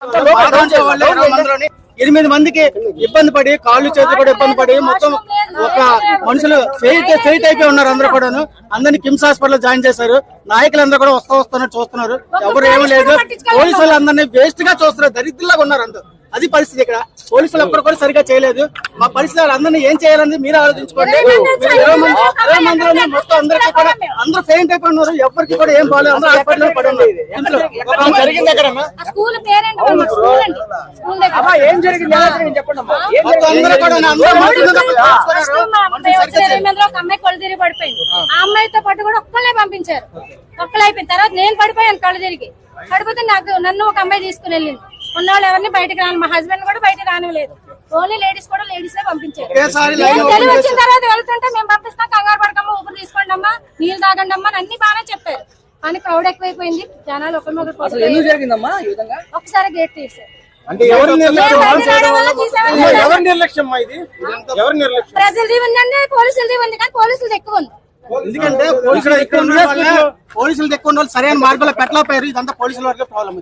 8 మందికి ఇబ్బంది పడి కాళ్ళు చేతులు కూడా ఇబ్బంది పడి మొత్తం ఒక మనుషులు ఫెయిట్ అయిపోయి ఉన్నారు. అందరూ కూడా అందరినీ కిమ్స్ హాస్పిటల్ జాయిన్ చేశారు. నాయకులందరూ కూడా వస్తున్నారు చూస్తున్నారు. ఎవరు ఏమీ లేదు. పోలీసులు అందరినీ వేస్ట్ గా చూస్తున్నారు. దరిద్రులాగా ఉన్నారు అందరూ. అది పరిస్థితి. ఇక్కడ పోలీసులు ఒక్కరు కూడా సరిగా చేయలేదు. మా పరిస్థితి అందరినీ ఏం చేయాలని మీరు ఆలోచించుకోండి. 20 మందిలోనే మొత్తం అందరికీ కూడా అందరూ ఫెయింట్ అయిపోయి ఉన్నారు. ఎవరికి కూడా ఏం బాగాలేదు. అందరూ హాస్పిటల్ పడి ఉన్నారు. జరిగింది ఎక్కడ పడిపోయింది. ఆ అమ్మాయితో పాటు కూడా ఒక్కళ్ళే పంపించారు. ఒక్కళ్ళు అయిపోయిన తర్వాత నేను పడిపోయాను. కళ్ళు తిరిగి పడిపోతే నన్ను ఒక అమ్మాయి తీసుకుని వెళ్ళింది. ఉన్నవాళ్ళు ఎవరిని బయటకు రాను. మా హస్బెండ్ కూడా బయటకు రానివ్వలేదు. ఓన్లీ లేడీస్ కూడా లేడీస్ పంపించారు. తెలివి వచ్చిన తర్వాత వెళ్తుంటే మేము పంపిస్తాం, కంగారు పడకమ్మా, ఊపిరి తీసుకోండి అమ్మా, నీళ్ళు తాగండి అమ్మా అన్ని బాగానే చెప్పారు. కానీ క్రౌడ్ ఎక్కువైపోయింది. జనాలు ఒకసారి గేట్ తీసారు. ప్రజలది ఉందండి, పోలీసులది ఉంది. కానీ పోలీసులది ఎక్కువ ఉంది. ఎందుకంటే పోలీసులు ఎక్కువ ఉన్న వాళ్ళు సరైన మార్గంలో పెట్టలేకపోయారు. ఇదంతా పోలీసుల వరకే ప్రాబ్లం.